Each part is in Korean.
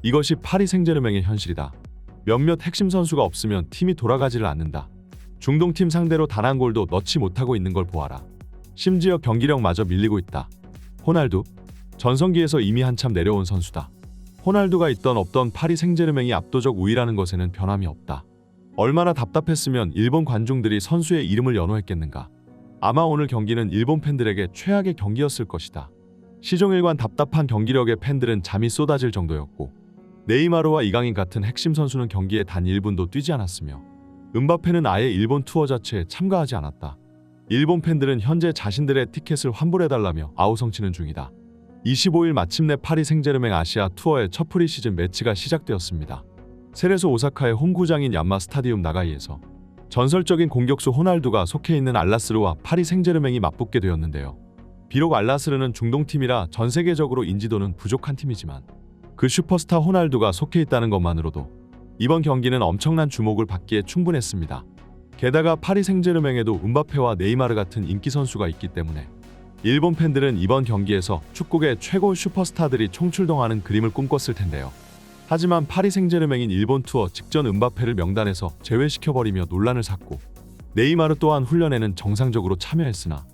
이것이 파리 생제르맹의 현실이다. 몇몇 핵심 선수가 없으면 팀이 돌아가지를 않는다. 중동팀 상대로 단 한 골도 넣지 못하고 있는 걸 보아라. 심지어 경기력마저 밀리고 있다. 호날두? 전성기에서 이미 한참 내려온 선수다. 호날두가 있던 없던 파리 생제르맹이 압도적 우위라는 것에는 변함이 없다. 얼마나 답답했으면 일본 관중들이 선수의 이름을 연호했겠는가. 아마 오늘 경기는 일본 팬들에게 최악의 경기였을 것이다. 시종일관 답답한 경기력에 팬들은 잠이 쏟아질 정도였고, 네이마르와 이강인 같은 핵심 선수는 경기에 단 1분도 뛰지 않았으며 음바페는 아예 일본 투어 자체에 참가하지 않았다. 일본 팬들은 현재 자신들의 티켓을 환불해달라며 아우성치는 중이다. 25일 마침내 파리 생제르맹 아시아 투어의 첫 프리시즌 매치가 시작되었습니다. 세레소 오사카의 홈구장인 얀마 스타디움 나가이에서 전설적인 공격수 호날두가 속해 있는 알나스르와 파리 생제르맹이 맞붙게 되었는데요. 비록 알나스르는 중동팀이라 전 세계적으로 인지도는 부족한 팀이지만 그 슈퍼스타 호날두가 속해 있다는 것만으로도 이번 경기는 엄청난 주목을 받기에 충분했습니다. 게다가 파리 생제르맹에도 음바페와 네이마르 같은 인기 선수가 있기 때문에 일본 팬들은 이번 경기에서 축구계 최고 슈퍼스타들이 총출동하는 그림을 꿈꿨을 텐데요. 하지만 파리 생제르맹인 일본 투어 직전 음바페를 명단에서 제외시켜버리며 논란을 샀고, 네이마르 또한 훈련에는 정상적으로 참여했으나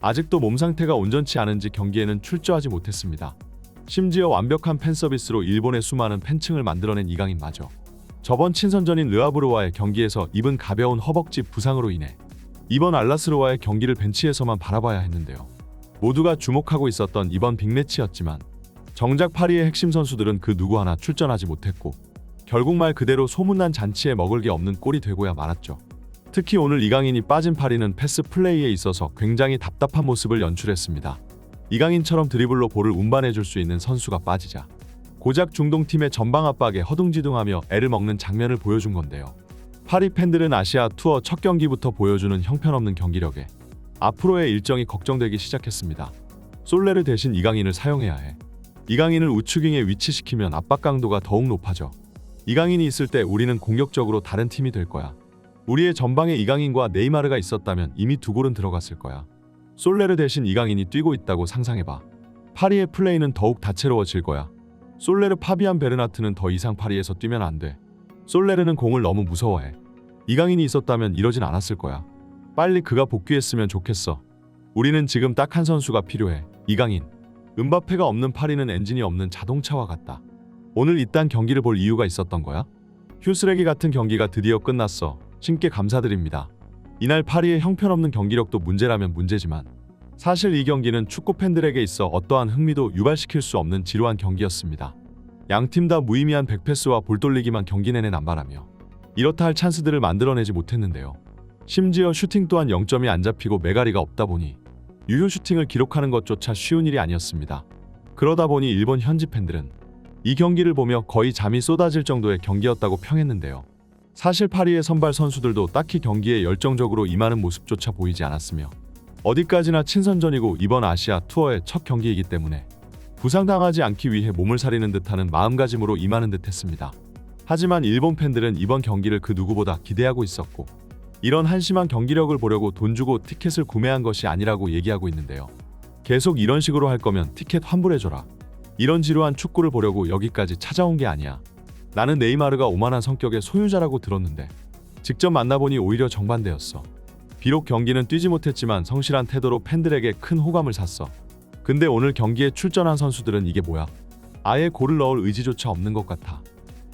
아직도 몸 상태가 온전치 않은지 경기에는 출조하지 못했습니다. 심지어 완벽한 팬서비스로 일본의 수많은 팬층을 만들어낸 이강인마저 저번 친선전인 르아브르와의 경기에서 입은 가벼운 허벅지 부상으로 인해 이번 알나스르와의 경기를 벤치에서만 바라봐야 했는데요. 모두가 주목하고 있었던 이번 빅매치였지만 정작 파리의 핵심 선수들은 그 누구 하나 출전하지 못했고 결국 말 그대로 소문난 잔치에 먹을 게 없는 꼴이 되고야 말았죠. 특히 오늘 이강인이 빠진 파리는 패스 플레이에 있어서 굉장히 답답한 모습을 연출했습니다. 이강인처럼 드리블로 볼을 운반해줄 수 있는 선수가 빠지자 고작 중동팀의 전방 압박에 허둥지둥하며 애를 먹는 장면을 보여준 건데요. 파리 팬들은 아시아 투어 첫 경기부터 보여주는 형편없는 경기력에 앞으로의 일정이 걱정되기 시작했습니다. 솔레르 대신 이강인을 사용해야 해. 이강인을 우측윙에 위치시키면 압박 강도가 더욱 높아져. 이강인이 있을 때 우리는 공격적으로 다른 팀이 될 거야. 우리의 전방에 이강인과 네이마르가 있었다면 이미 2골은 들어갔을 거야. 솔레르 대신 이강인이 뛰고 있다고 상상해봐. 파리의 플레이는 더욱 다채로워질 거야. 솔레르 파비안 베르나트는 더 이상 파리에서 뛰면 안 돼. 솔레르는 공을 너무 무서워해. 이강인이 있었다면 이러진 않았을 거야. 빨리 그가 복귀했으면 좋겠어. 우리는 지금 딱 한 선수가 필요해. 이강인. 음바페가 없는 파리는 엔진이 없는 자동차와 같다. 오늘 이딴 경기를 볼 이유가 있었던 거야? 휴스레기 같은 경기가 드디어 끝났어. 신께 감사드립니다. 이날 파리의 형편없는 경기력도 문제라면 문제지만 사실 이 경기는 축구 팬들에게 있어 어떠한 흥미도 유발시킬 수 없는 지루한 경기였습니다. 양팀 다 무의미한 백패스와 볼 돌리기만 경기 내내 남발하며 이렇다 할 찬스들을 만들어내지 못했는데요. 심지어 슈팅 또한 0점이 안 잡히고 메가리가 없다 보니 유효 슈팅을 기록하는 것조차 쉬운 일이 아니었습니다. 그러다 보니 일본 현지 팬들은 이 경기를 보며 거의 잠이 쏟아질 정도의 경기였다고 평했는데요. 사실 파리의 선발 선수들도 딱히 경기에 열정적으로 임하는 모습조차 보이지 않았으며 어디까지나 친선전이고 이번 아시아 투어의 첫 경기이기 때문에 부상당하지 않기 위해 몸을 사리는 듯하는 마음가짐으로 임하는 듯했습니다. 하지만 일본 팬들은 이번 경기를 그 누구보다 기대하고 있었고 이런 한심한 경기력을 보려고 돈 주고 티켓을 구매한 것이 아니라고 얘기하고 있는데요. 계속 이런 식으로 할 거면 티켓 환불해줘라. 이런 지루한 축구를 보려고 여기까지 찾아온 게 아니야. 나는 네이마르가 오만한 성격의 소유자라고 들었는데 직접 만나보니 오히려 정반대였어. 비록 경기는 뛰지 못했지만 성실한 태도로 팬들에게 큰 호감을 샀어. 근데 오늘 경기에 출전한 선수들은 이게 뭐야? 아예 골을 넣을 의지조차 없는 것 같아.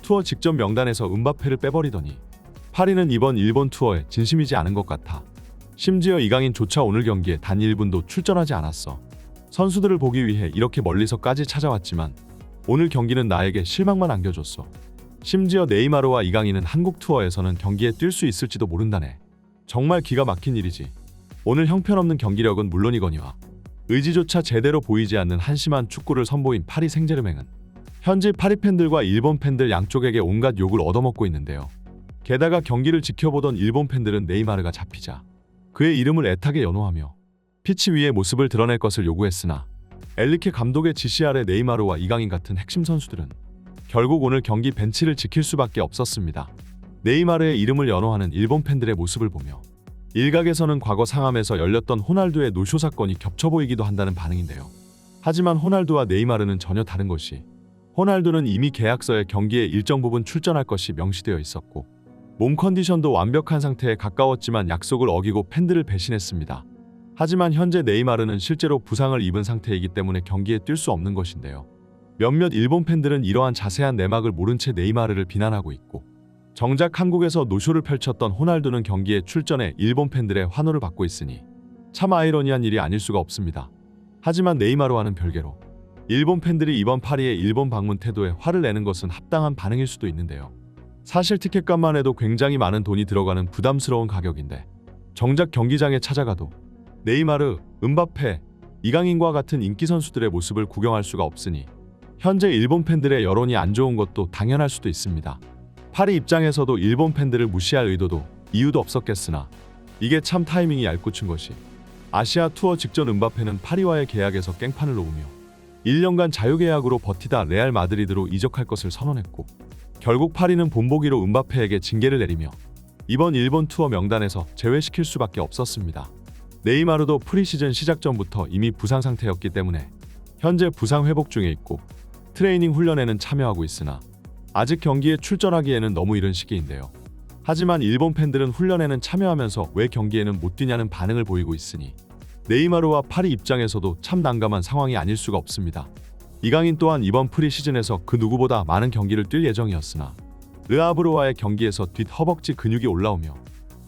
투어 직전 명단에서 음바페를 빼버리더니 파리는 이번 일본 투어에 진심이지 않은 것 같아. 심지어 이강인조차 오늘 경기에 단 1분도 출전하지 않았어. 선수들을 보기 위해 이렇게 멀리서까지 찾아왔지만 오늘 경기는 나에게 실망만 안겨줬어. 심지어 네이마르와 이강인은 한국 투어에서는 경기에 뛸 수 있을지도 모른다네. 정말 기가 막힌 일이지. 오늘 형편없는 경기력은 물론이거니와 의지조차 제대로 보이지 않는 한심한 축구를 선보인 파리 생제르맹은 현지 파리 팬들과 일본 팬들 양쪽에게 온갖 욕을 얻어먹고 있는데요. 게다가 경기를 지켜보던 일본 팬들은 네이마르가 잡히자 그의 이름을 애타게 연호하며 피치 위의 모습을 드러낼 것을 요구했으나 엘리케 감독의 지시 아래 네이마르와 이강인 같은 핵심 선수들은 결국 오늘 경기 벤치를 지킬 수밖에 없었습니다. 네이마르의 이름을 연호하는 일본 팬들의 모습을 보며 일각에서는 과거 상암에서 열렸던 호날두의 노쇼 사건이 겹쳐 보이기도 한다는 반응인데요. 하지만 호날두와 네이마르는 전혀 다른 것이 호날두는 이미 계약서에 경기에 일정 부분 출전할 것이 명시되어 있었고 몸 컨디션도 완벽한 상태에 가까웠지만 약속을 어기고 팬들을 배신했습니다. 하지만 현재 네이마르는 실제로 부상을 입은 상태이기 때문에 경기에 뛸 수 없는 것인데요. 몇몇 일본 팬들은 이러한 자세한 내막을 모른 채 네이마르를 비난하고 있고 정작 한국에서 노쇼를 펼쳤던 호날두는 경기에 출전해 일본 팬들의 환호를 받고 있으니 참 아이러니한 일이 아닐 수가 없습니다. 하지만 네이마르와는 별개로 일본 팬들이 이번 파리의 일본 방문 태도에 화를 내는 것은 합당한 반응일 수도 있는데요. 사실 티켓값만 해도 굉장히 많은 돈이 들어가는 부담스러운 가격인데 정작 경기장에 찾아가도 네이마르, 음바페, 이강인과 같은 인기 선수들의 모습을 구경할 수가 없으니 현재 일본 팬들의 여론이 안 좋은 것도 당연할 수도 있습니다. 파리 입장에서도 일본 팬들을 무시할 의도도 이유도 없었겠으나 이게 참 타이밍이 얄궂은 것이 아시아 투어 직전 음바페는 파리와의 계약에서 깽판을 놓으며 1년간 자유계약으로 버티다 레알 마드리드로 이적할 것을 선언했고 결국 파리는 본보기로 음바페에게 징계를 내리며 이번 일본 투어 명단에서 제외시킬 수밖에 없었습니다. 네이마르도 프리시즌 시작 전부터 이미 부상 상태였기 때문에 현재 부상 회복 중에 있고 트레이닝 훈련에는 참여하고 있으나 아직 경기에 출전하기에는 너무 이른 시기인데요. 하지만 일본 팬들은 훈련에는 참여하면서 왜 경기에는 못 뛰냐는 반응을 보이고 있으니 네이마르와 파리 입장에서도 참 난감한 상황이 아닐 수가 없습니다. 이강인 또한 이번 프리시즌에서 그 누구보다 많은 경기를 뛸 예정이었으나 르아브르와의 경기에서 뒷 허벅지 근육이 올라오며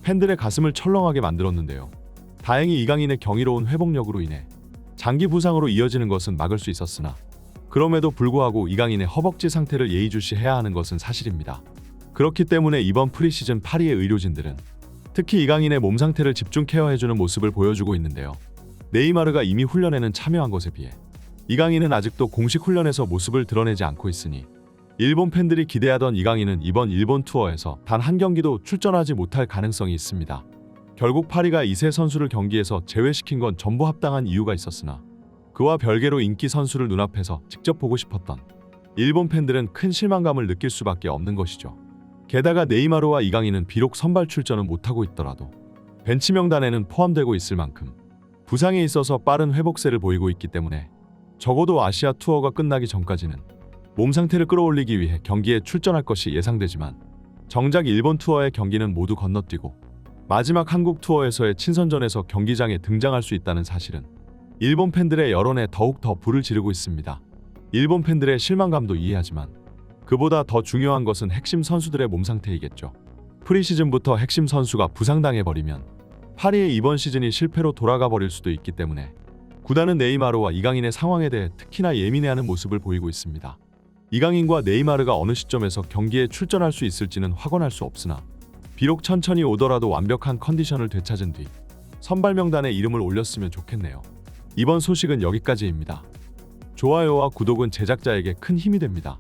팬들의 가슴을 철렁하게 만들었는데요. 다행히 이강인의 경이로운 회복력으로 인해 장기 부상으로 이어지는 것은 막을 수 있었으나 그럼에도 불구하고 이강인의 허벅지 상태를 예의주시해야 하는 것은 사실입니다. 그렇기 때문에 이번 프리시즌 파리의 의료진들은 특히 이강인의 몸 상태를 집중 케어해주는 모습을 보여주고 있는데요. 네이마르가 이미 훈련에는 참여한 것에 비해 이강인은 아직도 공식 훈련에서 모습을 드러내지 않고 있으니 일본 팬들이 기대하던 이강인은 이번 일본 투어에서 단 한 경기도 출전하지 못할 가능성이 있습니다. 결국 파리가 이세 선수를 경기에서 제외시킨 건 전부 합당한 이유가 있었으나 그와 별개로 인기 선수를 눈앞에서 직접 보고 싶었던 일본 팬들은 큰 실망감을 느낄 수밖에 없는 것이죠. 게다가 네이마르와 이강인은 비록 선발 출전은 못하고 있더라도 벤치 명단에는 포함되고 있을 만큼 부상에 있어서 빠른 회복세를 보이고 있기 때문에 적어도 아시아 투어가 끝나기 전까지는 몸 상태를 끌어올리기 위해 경기에 출전할 것이 예상되지만 정작 일본 투어의 경기는 모두 건너뛰고 마지막 한국 투어에서의 친선전에서 경기장에 등장할 수 있다는 사실은 일본 팬들의 여론에 더욱 더 불을 지르고 있습니다. 일본 팬들의 실망감도 이해하지만 그보다 더 중요한 것은 핵심 선수들의 몸 상태이겠죠. 프리시즌부터 핵심 선수가 부상당해버리면 파리의 이번 시즌이 실패로 돌아가 버릴 수도 있기 때문에 구단은 네이마르와 이강인의 상황에 대해 특히나 예민해하는 모습을 보이고 있습니다. 이강인과 네이마르가 어느 시점에서 경기에 출전할 수 있을지는 확언할 수 없으나 비록 천천히 오더라도 완벽한 컨디션을 되찾은 뒤 선발 명단에 이름을 올렸으면 좋겠네요. 이번 소식은 여기까지입니다. 좋아요와 구독은 제작자에게 큰 힘이 됩니다.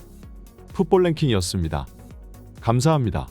풋볼 랭킹이었습니다. 감사합니다.